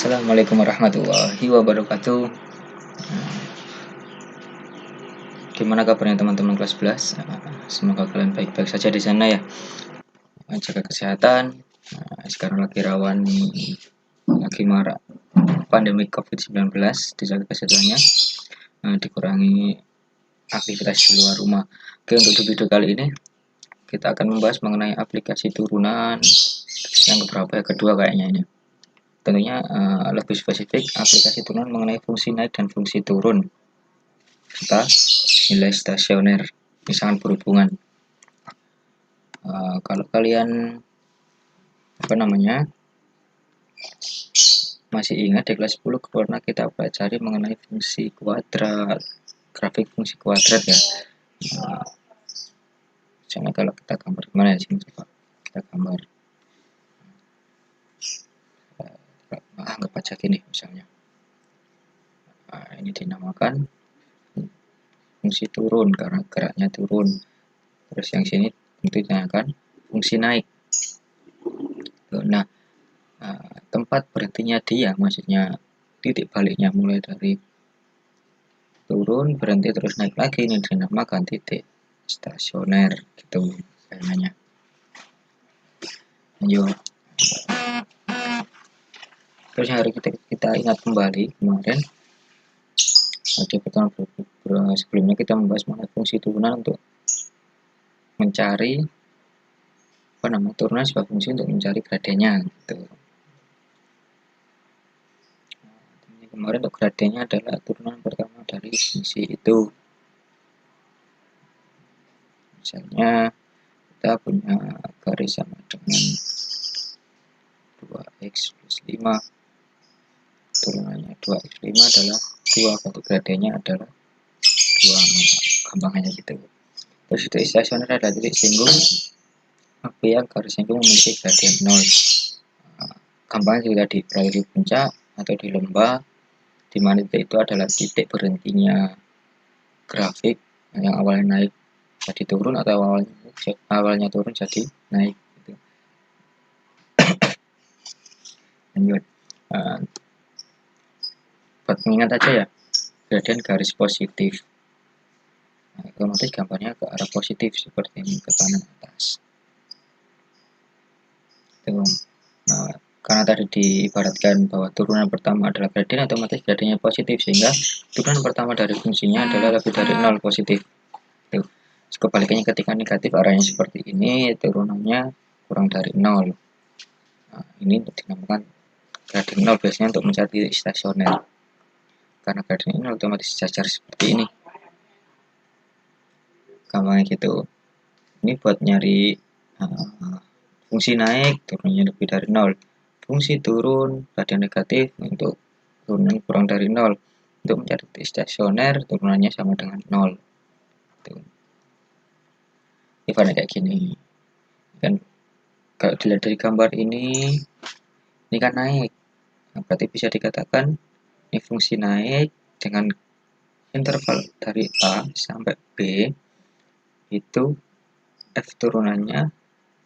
Assalamualaikum warahmatullahi wabarakatuh. Gimana kabarnya teman-teman kelas 11? Semoga kalian baik-baik saja di sana ya. Jaga kesehatan. Sekarang lagi rawan, lagi marak pandemi COVID-19. Dijaga kesehatannya, dikurangi aktivitas di luar rumah. Oke, untuk di video kali ini kita akan membahas mengenai aplikasi turunan yang keberapa ya, kedua kayaknya ini. Tentunya lebih spesifik aplikasi turunan mengenai fungsi naik dan fungsi turun serta nilai stasioner. Ini sangat berhubungan. Kalau kalian masih ingat di kelas 10 pernah kita pelajari mengenai fungsi kuadrat, grafik fungsi kuadrat ya. Misalnya kalau kita gambar gimana ya, sini coba kita gambar. Anggap aja gini misalnya. Ini dinamakan fungsi turun karena geraknya turun. Terus yang sini tentu dinamakan fungsi naik. Nah, tempat berhentinya dia, maksudnya titik baliknya mulai dari turun berhenti terus naik lagi, ini dinamakan titik stasioner gitu namanya. Lanjut. Terus yang hari kita ingat kembali kemarin di pertemuan sebelumnya kita membahas mengenai fungsi turunan untuk mencari turunan sebuah fungsi untuk mencari gradiennya gitu. Kemarin untuk gradiennya adalah turunan pertama dari fungsi itu. Misalnya kita punya garis sama dengan 2x plus 5, turunannya 2x5 adalah 2, bentuk gradiennya adalah 2, gampangnya gitu. Terus itu stasioner adalah titik singgung yang garis singgung memiliki gradien 0. Gampangnya juga di puncak atau di lembah, di mana titik itu adalah titik berhentinya grafik yang awalnya naik jadi turun atau awalnya turun jadi naik gitu. Lanjut. Buat mengingat aja ya, gradien garis positif, otomatis gambarnya ke arah positif seperti ini, ke kanan atas. Karena tadi diibaratkan bahwa turunan pertama adalah gradien, otomatis gradiennya positif, sehingga turunan pertama dari fungsinya adalah lebih dari 0, positif. Kebalikannya ketika negatif, arahnya seperti ini, turunannya kurang dari 0. Ini dinamakan gradien 0 biasanya untuk mencari titik stasioner. Karena gradien ini otomatis sejajar seperti ini. Gampangnya gitu. Ini buat nyari fungsi naik, turunnya lebih dari 0. Fungsi turun, gradien negatif untuk turunan kurang dari 0. Untuk mencari titik stasioner, turunannya sama dengan 0. Ibaratnya kayak gini. Dan kalau dilihat dari gambar ini kan naik. Berarti bisa dikatakan ini fungsi naik dengan interval dari A sampai B itu F turunannya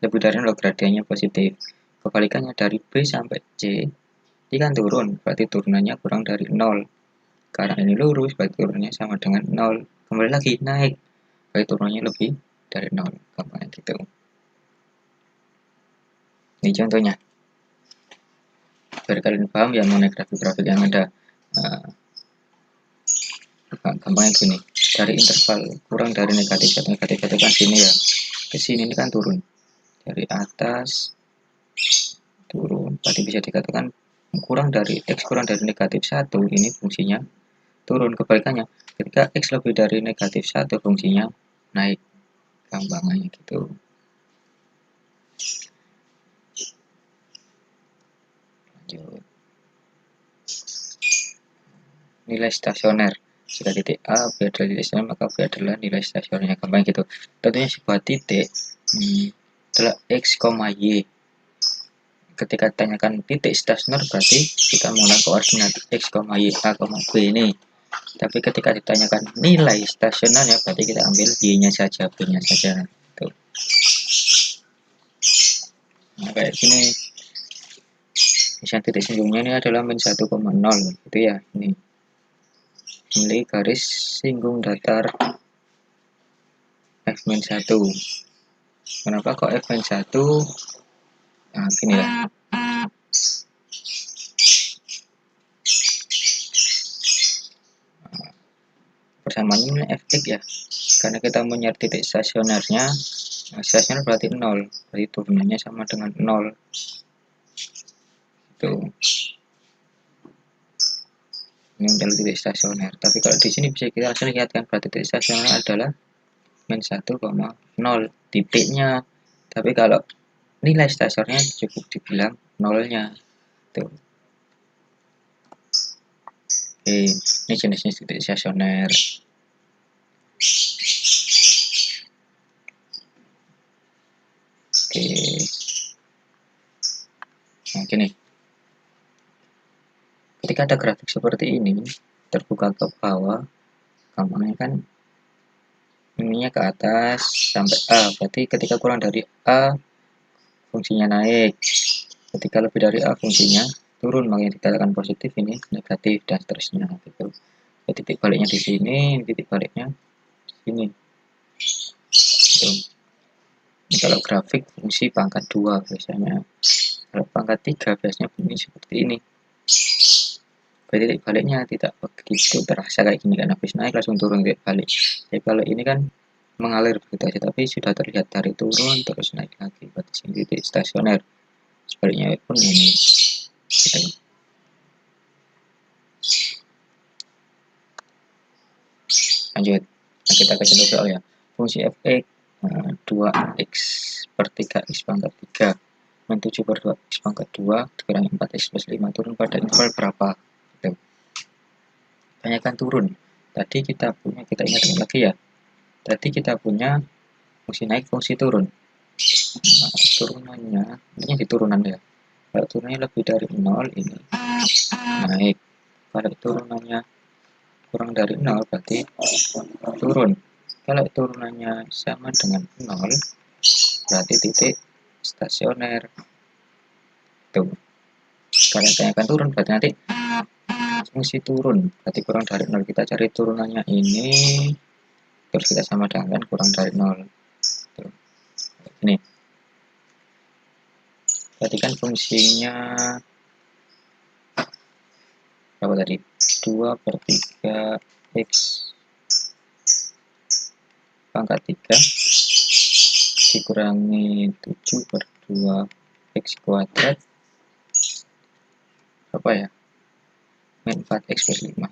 lebih dari 0, gradiennya positif. Kebalikannya dari B sampai C ini kan turun, berarti turunannya kurang dari 0. Karena ini lurus, berarti turunannya sama dengan 0. Kembali lagi naik, berarti turunannya lebih dari 0. Gampangnya gitu. Ini contohnya, biar kalian paham ya mengenai grafik-grafik yang ada. Gampangnya gini, dari interval kurang dari negatif atau negatif itu kan sini ya, ke sini ini kan turun dari atas turun, berarti bisa dikatakan kurang dari x kurang dari negatif 1, ini fungsinya turun. Kebalikannya, ketika x lebih dari negatif 1, fungsinya naik. Gampangannya gitu. Lanjut. Nilai stasioner, jika titik A B adalah titik stasioner, maka B adalah nilai stasionernya. Gampang gitu. Tentunya sebuah titik adalah x, y. Ketika ditanyakan titik stasioner, berarti kita menggunakan koordinat x, y, a, b ini. Tapi ketika ditanyakan nilai stasionernya, berarti kita ambil y-nya saja, b-nya saja. Tuh. Nah, kayak gini. Misalnya titik singgungnya ini adalah min 1,0 gitu ya. Ini milih garis singgung datar f-1. Kenapa kok f-1? Nah, gini ya. Persamaan ini fx ya. Karena kita mau nyari titik stasionernya, nah, stasioner berarti 0. Berarti turunannya sama dengan 0. Tuh. Ini adalah titik stasioner. Tapi kalau di sini bisa kita langsung lihat kan, berarti titik stasioner adalah min 1,0 titiknya. Tapi kalau nilai stasionernya cukup dibilang nolnya. Tuh. Oke, ini jenisnya titik stasioner. Oke. Nah, gini. Ketika ada grafik seperti ini, terbuka ke bawah, gampangnya kan ininya ke atas sampai A. Berarti ketika kurang dari A, fungsinya naik. Ketika lebih dari A, fungsinya turun. Makanya dikatakan positif, ini negatif, dan seterusnya. Gitu. Jadi, titik baliknya di sini, titik baliknya di sini. Gitu. Ini kalau grafik fungsi pangkat 2 biasanya. Kalau pangkat 3 biasanya bunyi seperti ini. Titik baliknya tidak begitu terasa kayak gini kan, habis naik langsung turun titik balik. Jadi kalau ini kan mengalir begitu aja, tapi sudah terlihat dari turun terus naik lagi. Berarti sini titik stasioner. Sebaliknya pun ini. Gitu. Lanjut. Nah, kita ke contoh soal ya. Fungsi fx 2x per 3x pangkat 3 min 7 per 2x pangkat 2 dikurangi 4x plus 5 turun pada interval berapa? Gitu. Tanyakan turun. Tadi kita ingat lagi ya. Tadi kita punya fungsi naik, fungsi turun. Nah, turunannya, ini di turunan ya. Kalau turunannya lebih dari 0, ini naik. Kalau turunannya kurang dari 0, berarti turun. Kalau turunannya sama dengan 0, berarti titik stasioner. Tuh. Kalau tanyakan turun, berarti nanti fungsi turun. Berarti kurang dari 0. Kita cari turunannya ini, terus kita sama dengan kurang dari 0. Tuh. Ini. Berarti kan fungsinya berapa tadi? 2 per 3 x pangkat 3 dikurangi 7 per 2 x kuadrat apa ya? Min 4x plus 5.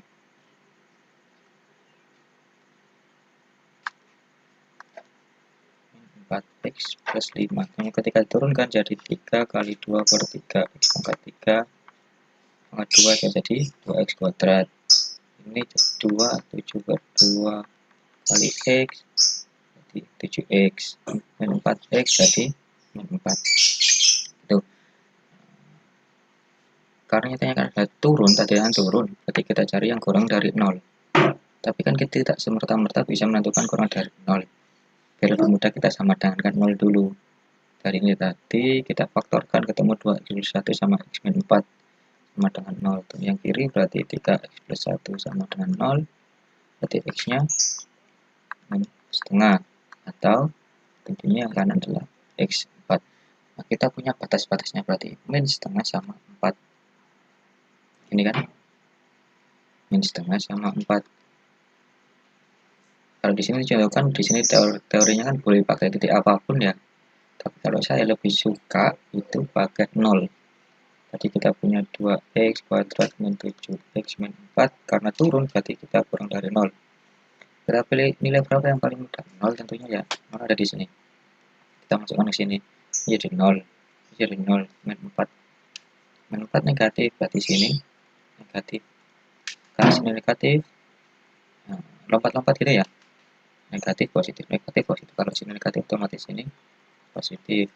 4x plus 5. Ini ketika turunkan jadi 3 kali 2 per 3 x pangkat 3 pangkat 2 jadi 2x kuadrat. Ini 2, 7 per 2 kali x jadi 7x min 4x jadi min 4. Itu. Karena tanyakan ada turun, tadi yang turun, berarti kita cari yang kurang dari 0. Tapi kan kita tidak semerta-merta bisa menentukan kurang dari 0. Biar lebih mudah kita sama dengan 0 dulu. Dari ini tadi kita faktorkan ketemu 2x+1 sama x min 4 sama dengan 0. Tuh, yang kiri berarti 3x+1 sama dengan 0. Berarti x-nya min setengah. Atau tentunya yang kanan adalah x 4. Nah, kita punya batas-batasnya berarti min setengah sama 4. Ini kan min setengah sama 4. Kalau di sini dicontohkan, di sini teorinya kan boleh pakai titik apapun ya. Tapi kalau saya lebih suka itu pakai 0. Tadi kita punya 2x kuadrat min 7x min 4. Karena turun berarti kita kurang dari 0. Kita pilih nilai berapa yang paling mudah? 0 tentunya ya. 0 ada di sini. Kita masukkan ke sini. Jadi 0. Jadi 0 min 4. Min 4 negatif, berarti sini negatif. Karena sini negatif, nah, lompat-lompat gitu ya. Negatif, positif, negatif, positif. Kalau sini negatif, otomatis sini positif.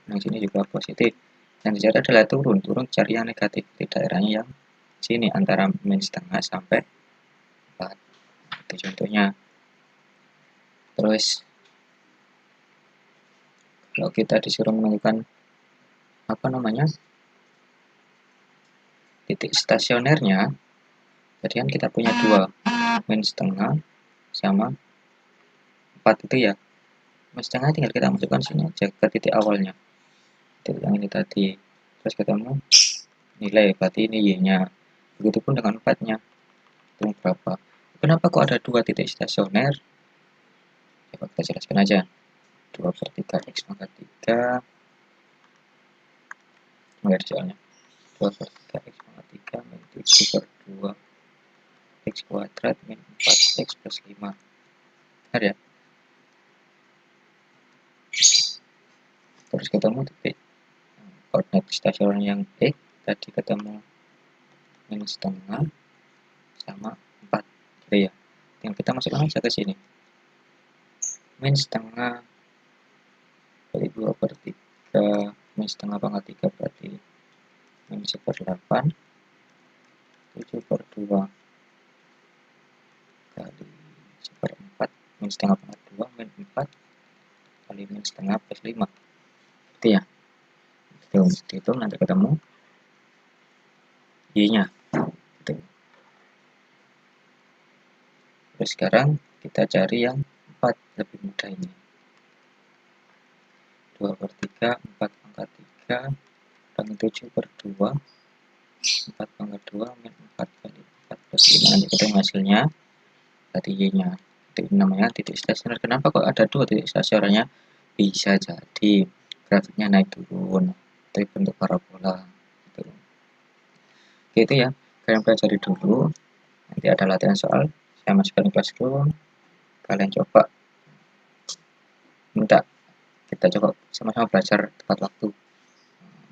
Yang sini juga positif. Yang dicari adalah turun. Turun cari yang negatif di daerahnya yang sini antara min setengah sampai 4. Itu contohnya. Terus kalau kita disuruh menentukan apa namanya titik stasionernya, jadi kan kita punya dua, min setengah sama 4 itu ya. Min setengah tinggal kita masukkan sini aja ke titik awalnya, titik yang ini tadi, terus ketemu nilai, berarti ini y-nya. Begitupun dengan 4-nya, itu berapa. Kenapa kok ada dua titik stasioner? Coba kita jelaskan aja. 2/3 x pangkat 3, enggak ada soalnya. 2/3 x pangkat 3 min 7/2 x kuadrat min 4x plus 5. Benar ya? Terus ketemu titik koordinat stasioner yang x, tadi ketemu min setengah sama 4 gitu ya. Tinggal kita masukkan aja ke sini. Min setengah dari 2/3 min setengah pangkat 3 berarti min 1/8, 7/2 kali 1/4 min setengah pangkat 2 min 4 kali min setengah plus 5 gitu ya. Itu nanti ketemu y-nya gitu. Terus sekarang kita cari yang 4, lebih mudah ini. 2/3 4 pangkat 3 bagi 7/2 4 pangkat 2 min 4 kali 4 plus 5, nanti ketemu hasilnya tadi y-nya. Itu namanya titik stasioner. Kenapa kok ada dua titik stasionernya? Bisa jadi grafiknya naik turun, itu bentuk parabola gitu. Oke, itu ya, kalian pelajari dulu, nanti ada latihan soal saya masukkan di Classroom, kalian coba, minta kita coba sama-sama belajar tepat waktu,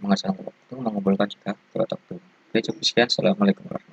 mengerjakan tepat waktu, mengumpulkan juga tepat waktu. Oke, cukup sekian. Assalamualaikum warahmatullahi wabarakatuh.